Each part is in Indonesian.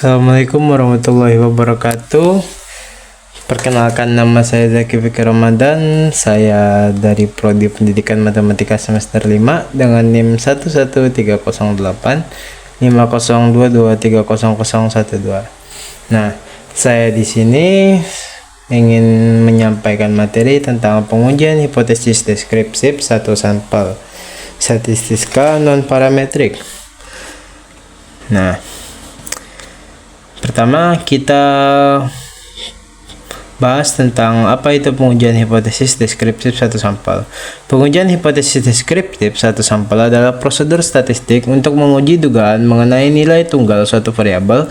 Assalamualaikum warahmatullahi wabarakatuh. Perkenalkan, nama saya Zaki Fikri Ramadan. Saya dari Prodi Pendidikan Matematika semester 5 dengan NIM 11308 502230012. Nah, saya di sini ingin menyampaikan materi tentang pengujian hipotesis deskriptif satu sampel statistika non parametrik. Nah, pertama kita bahas tentang apa itu pengujian hipotesis deskriptif satu sampel. Pengujian hipotesis deskriptif satu sampel adalah prosedur statistik untuk menguji dugaan mengenai nilai tunggal suatu variabel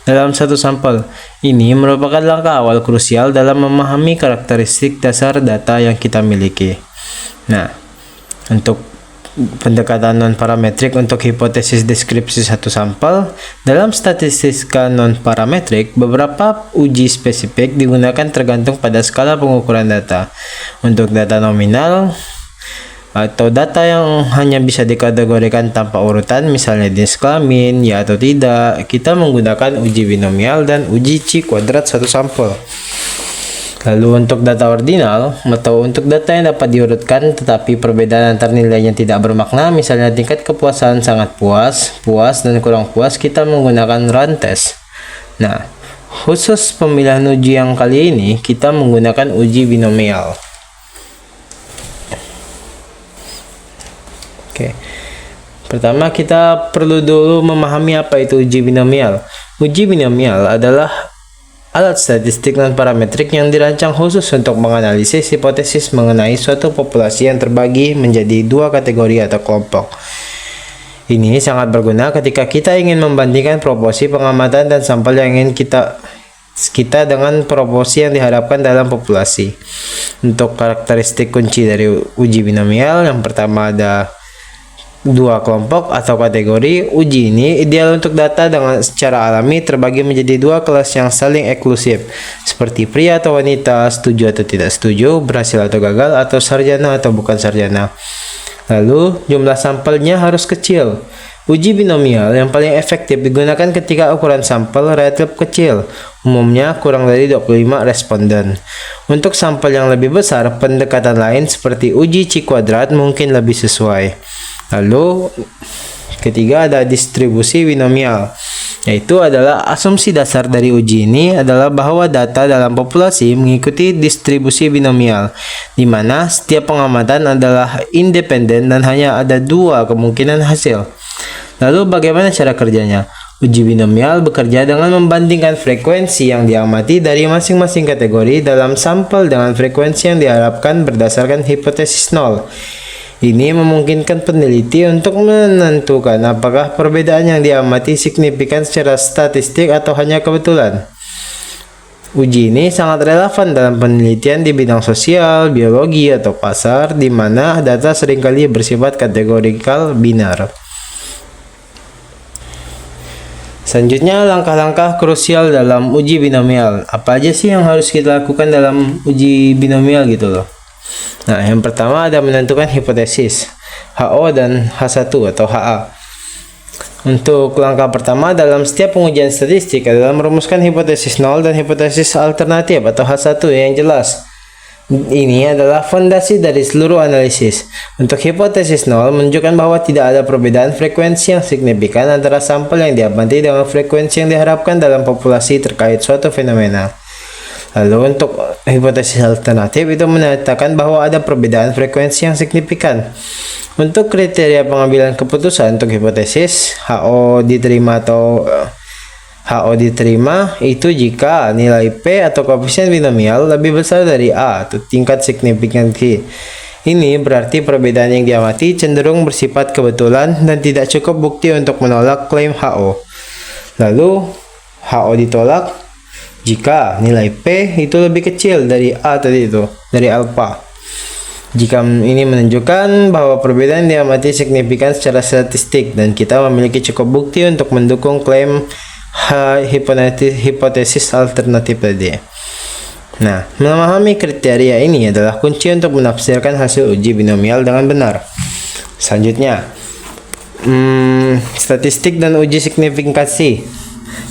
dalam satu sampel. Ini merupakan langkah awal krusial dalam memahami karakteristik dasar data yang kita miliki. Nah, untuk pendekatan non-parametrik untuk hipotesis deskripsi satu sampel, dalam statistika non-parametrik, beberapa uji spesifik digunakan tergantung pada skala pengukuran data. Untuk data nominal atau data yang hanya bisa dikategorikan tanpa urutan, misalnya jenis kelamin, ya atau tidak, kita menggunakan uji binomial dan uji C kuadrat satu sampel. Lalu untuk data ordinal atau untuk data yang dapat diurutkan tetapi perbedaan antar nilainya tidak bermakna, misalnya tingkat kepuasan sangat puas, puas, dan kurang puas, kita menggunakan run test. Nah, khusus pemilihan uji yang kali ini kita menggunakan uji binomial. Oke. Pertama kita perlu dulu memahami apa itu uji binomial. Uji binomial adalah alat statistik non-parametrik yang dirancang khusus untuk menganalisis hipotesis mengenai suatu populasi yang terbagi menjadi dua kategori atau kelompok. Ini sangat berguna ketika kita ingin membandingkan proporsi pengamatan dan sampel yang ingin kita dengan proporsi yang diharapkan dalam populasi. Untuk karakteristik kunci dari uji binomial, yang pertama ada dua kelompok atau kategori. Uji ini ideal untuk data dengan secara alami terbagi menjadi dua kelas yang saling eksklusif, seperti pria atau wanita, setuju atau tidak setuju, berhasil atau gagal, atau sarjana atau bukan sarjana. Lalu, jumlah sampelnya harus kecil. Uji binomial yang paling efektif digunakan ketika ukuran sampel relatif kecil, umumnya kurang dari 25 responden. Untuk sampel yang lebih besar, pendekatan lain seperti uji C kuadrat mungkin lebih sesuai. Lalu ketiga ada distribusi binomial, yaitu adalah asumsi dasar dari uji ini adalah bahwa data dalam populasi mengikuti distribusi binomial, di mana setiap pengamatan adalah independen dan hanya ada dua kemungkinan hasil. Lalu bagaimana cara kerjanya? Uji binomial bekerja dengan membandingkan frekuensi yang diamati dari masing-masing kategori dalam sampel dengan frekuensi yang diharapkan berdasarkan hipotesis nol. Ini memungkinkan peneliti untuk menentukan apakah perbedaan yang diamati signifikan secara statistik atau hanya kebetulan. Uji ini sangat relevan dalam penelitian di bidang sosial, biologi, atau pasar, di mana data seringkali bersifat kategorikal binar. Selanjutnya, langkah-langkah krusial dalam uji binomial. Apa aja sih yang harus kita lakukan dalam uji binomial gitu loh? Nah, yang pertama ada menentukan hipotesis HO dan H1 atau HA. Untuk langkah pertama dalam setiap pengujian statistik adalah merumuskan hipotesis nol dan hipotesis alternatif atau H1 yang jelas. Ini adalah fondasi dari seluruh analisis. Untuk hipotesis nol menunjukkan bahwa tidak ada perbedaan frekuensi yang signifikan antara sampel yang diamati dengan frekuensi yang diharapkan dalam populasi terkait suatu fenomena. Lalu untuk hipotesis alternatif itu menyatakan bahwa ada perbedaan frekuensi yang signifikan. Untuk kriteria pengambilan keputusan untuk hipotesis HO diterima atau HO diterima itu jika nilai P atau koefisien binomial lebih besar dari A atau tingkat signifikansi. Ini berarti perbedaan yang diamati cenderung bersifat kebetulan dan tidak cukup bukti untuk menolak klaim HO. Lalu HO ditolak jika nilai P itu lebih kecil dari A tadi itu, dari alfa. Jika ini menunjukkan bahwa perbedaan diamati signifikan secara statistik dan kita memiliki cukup bukti untuk mendukung klaim hipotesis alternatif tadi. Nah, memahami kriteria ini adalah kunci untuk menafsirkan hasil uji binomial dengan benar. Selanjutnya, statistik dan uji signifikansi.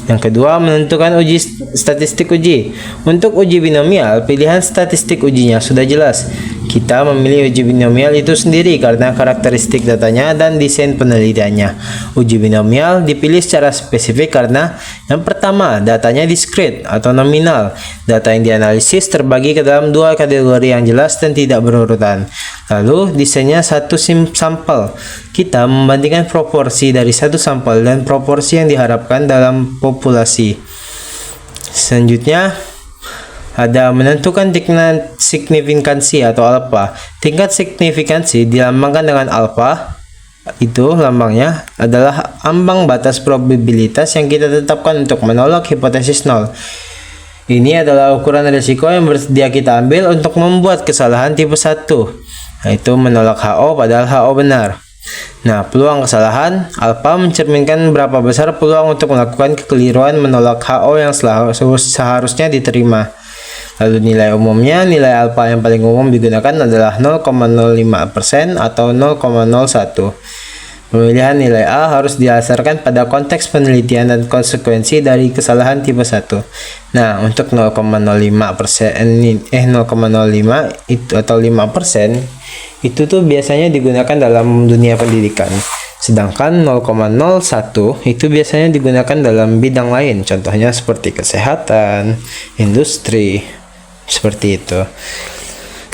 Yang kedua, menentukan uji statistik uji. Untuk uji binomial, pilihan statistik ujinya sudah jelas. Kita memilih uji binomial itu sendiri karena karakteristik datanya dan desain penelitiannya. Uji binomial dipilih secara spesifik karena yang pertama, datanya diskrit atau nominal. Data yang dianalisis terbagi ke dalam dua kategori yang jelas dan tidak berurutan. Lalu, desainnya satu sampel. Kita membandingkan proporsi dari satu sampel dan proporsi yang diharapkan dalam populasi. Selanjutnya, ada menentukan tingkat signifikansi atau alfa. Tingkat signifikansi dilambangkan dengan alfa. Itu lambangnya adalah ambang batas probabilitas yang kita tetapkan untuk menolak hipotesis nol. Ini adalah ukuran risiko yang bersedia kita ambil untuk membuat kesalahan tipe 1, yaitu menolak HO padahal HO benar. Nah, peluang kesalahan alfa mencerminkan berapa besar peluang untuk melakukan kekeliruan menolak HO yang seharusnya diterima. Lalu nilai umumnya, nilai alfa yang paling umum digunakan adalah 0,05% atau 0,01. Pemilihan nilai A harus didasarkan pada konteks penelitian dan konsekuensi dari kesalahan tipe 1. Nah, untuk 0,05 itu atau 5% itu tuh biasanya digunakan dalam dunia pendidikan. Sedangkan 0,01 itu biasanya digunakan dalam bidang lain, contohnya seperti kesehatan, industri, seperti itu.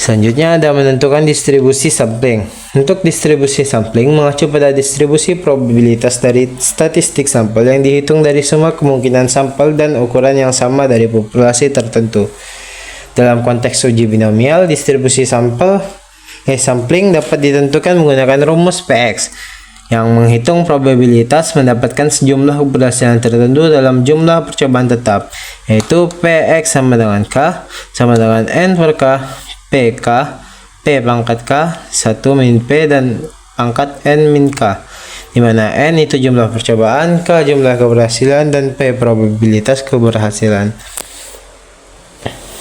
Selanjutnya ada menentukan distribusi sampling. Untuk distribusi sampling mengacu pada distribusi probabilitas dari statistik sampel yang dihitung dari semua kemungkinan sampel dan ukuran yang sama dari populasi tertentu. Dalam konteks uji binomial, distribusi sampling dapat ditentukan menggunakan rumus PX yang menghitung probabilitas mendapatkan sejumlah keberhasilan tertentu dalam jumlah percobaan tetap, yaitu PX sama dengan K sama dengan N per K, PK, P pangkat K, 1 min P dan pangkat N min K, di mana N itu jumlah percobaan, K jumlah keberhasilan, dan P probabilitas keberhasilan.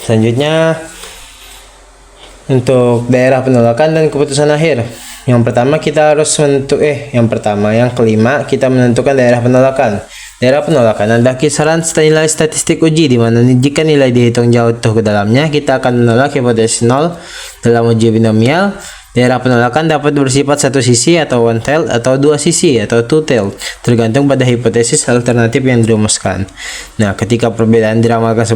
Selanjutnya, untuk daerah penolakan dan keputusan akhir. Yang kelima kita menentukan daerah penolakan. Daerah penolakan adalah kisaran nilai statistik uji, di mana jika nilai dihitung jauh ke dalamnya, kita akan menolak hipotesis nol. Dalam uji binomial, daerah penolakan dapat bersifat satu sisi atau one tailed atau dua sisi atau two tailed, tergantung pada hipotesis alternatif yang dirumuskan. Nah, ketika perbedaan diramalkan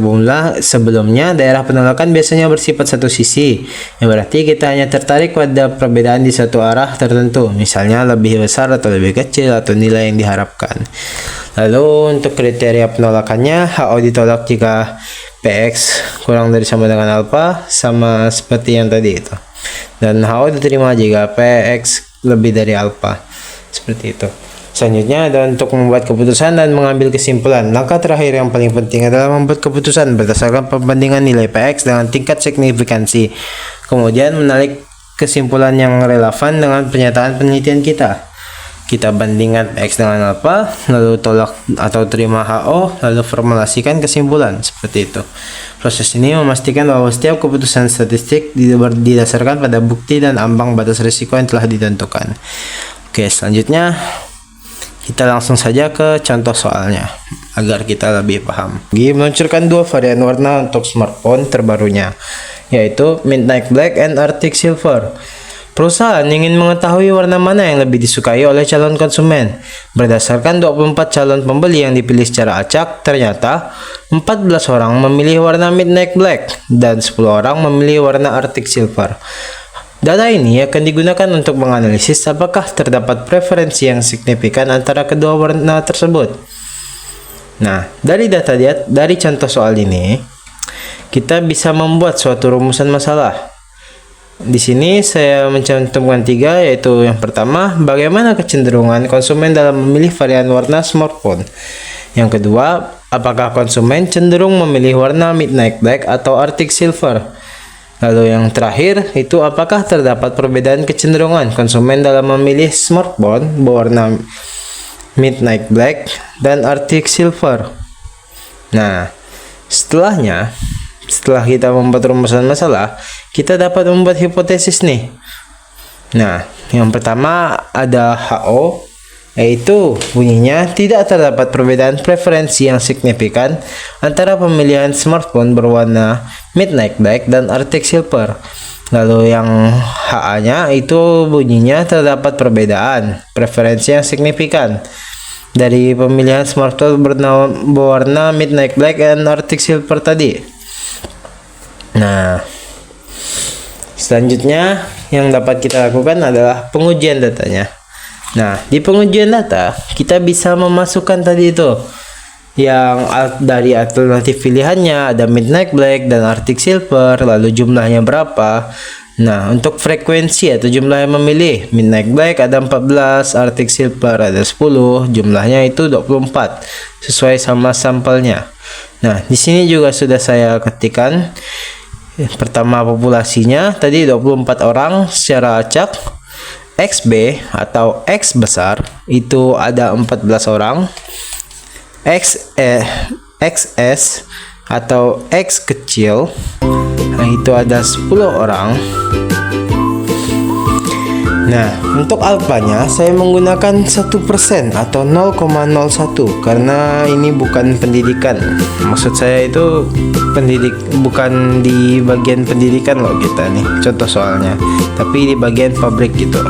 sebelumnya, daerah penolakan biasanya bersifat satu sisi, yang berarti kita hanya tertarik pada perbedaan di satu arah tertentu, misalnya lebih besar atau lebih kecil atau nilai yang diharapkan. Lalu untuk kriteria penolakannya, HO ditolak jika PX kurang dari sama dengan alfa, sama seperti yang tadi itu. Dan HO diterima jika PX lebih dari alfa, seperti itu. Selanjutnya ada untuk membuat keputusan dan mengambil kesimpulan. Langkah terakhir yang paling penting adalah membuat keputusan berdasarkan perbandingan nilai PX dengan tingkat signifikansi. Kemudian menarik kesimpulan yang relevan dengan pernyataan penelitian kita. Kita bandingkan PX dengan alfa, lalu tolak atau terima HO, lalu formulasikan kesimpulan, seperti itu. Proses ini memastikan bahwa setiap keputusan statistik didasarkan pada bukti dan ambang batas risiko yang telah ditentukan. Oke, selanjutnya kita langsung saja ke contoh soalnya agar kita lebih paham. Meluncurkan dua varian warna untuk smartphone terbarunya, yaitu Midnight Black and Arctic Silver. Perusahaan ingin mengetahui warna mana yang lebih disukai oleh calon konsumen. Berdasarkan 24 calon pembeli yang dipilih secara acak, ternyata 14 orang memilih warna Midnight Black dan 10 orang memilih warna Arctic Silver. Data ini akan digunakan untuk menganalisis apakah terdapat preferensi yang signifikan antara kedua warna tersebut. Nah, dari contoh soal ini, kita bisa membuat suatu rumusan masalah. Di sini saya mencantumkan 3, yaitu yang pertama, bagaimana kecenderungan konsumen dalam memilih varian warna smartphone. Yang kedua, apakah konsumen cenderung memilih warna Midnight Black atau Arctic Silver. Lalu yang terakhir, itu apakah terdapat perbedaan kecenderungan konsumen dalam memilih smartphone berwarna Midnight Black dan Arctic Silver. Nah, setelah kita membuat rumusan masalah, kita dapat membuat hipotesis nih. Nah, yang pertama ada HO, yaitu bunyinya tidak terdapat perbedaan preferensi yang signifikan antara pemilihan smartphone berwarna midnight black dan Arctic silver. Lalu yang HA-nya itu bunyinya terdapat perbedaan preferensi yang signifikan dari pemilihan smartphone berwarna midnight black dan Arctic silver tadi. Nah, selanjutnya yang dapat kita lakukan adalah pengujian datanya. Nah, di pengujian data kita bisa memasukkan tadi itu yang dari alternatif pilihannya ada midnight black dan Arctic silver, lalu jumlahnya berapa. Nah, untuk frekuensi atau jumlah yang memilih, midnight black ada 14, Arctic silver ada 10, jumlahnya itu 24 sesuai sama sampelnya. Nah, di sini juga sudah saya ketikkan. Pertama populasinya tadi 24 orang secara acak. XB atau X besar itu ada 14 orang. XS atau X kecil, nah itu ada 10 orang. Nah, untuk alfanya saya menggunakan 1% atau 0,01 karena ini bukan pendidikan. Maksud saya itu bukan di bagian pendidikan loh kita nih, contoh soalnya, tapi di bagian pabrik gitu.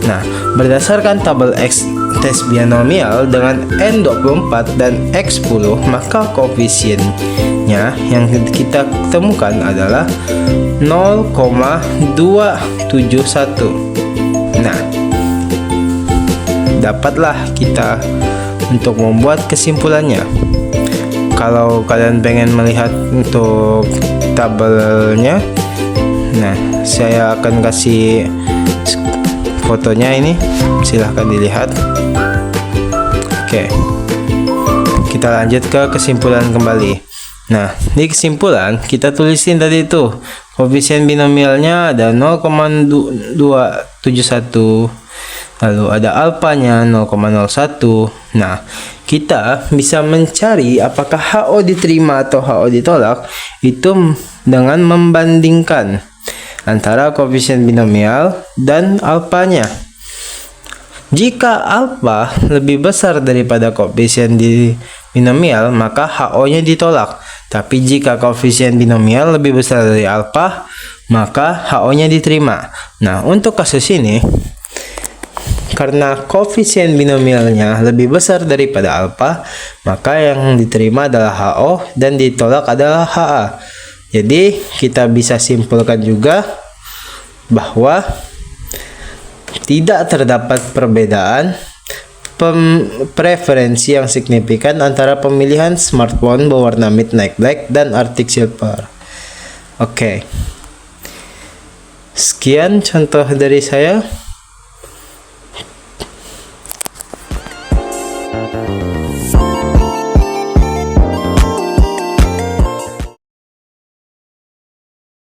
Nah, berdasarkan tabel X tes binomial dengan N24 dan X10, maka koefisiennya yang kita temukan adalah 0,271. Nah, dapatlah kita untuk membuat kesimpulannya. Kalau kalian pengen melihat untuk tabelnya, nah saya akan kasih fotonya ini, silahkan dilihat. Oke, kita lanjut ke kesimpulan kembali. Nah, di kesimpulan kita tulisin tadi itu koefisien binomialnya ada 0,271, lalu ada alfanya 0,01. Nah, kita bisa mencari apakah HO diterima atau HO ditolak itu dengan membandingkan antara koefisien binomial dan alfanya. Jika alfa lebih besar daripada koefisien di binomial, maka HO-nya ditolak. Tapi jika koefisien binomial lebih besar dari alfa, maka HO-nya diterima. Nah, untuk kasus ini, karena koefisien binomialnya lebih besar daripada alfa, maka yang diterima adalah HO dan ditolak adalah HA. Jadi, kita bisa simpulkan juga bahwa tidak terdapat perbedaan preferensi yang signifikan antara pemilihan smartphone berwarna midnight black dan Arctic silver. Oke. Sekian contoh dari saya.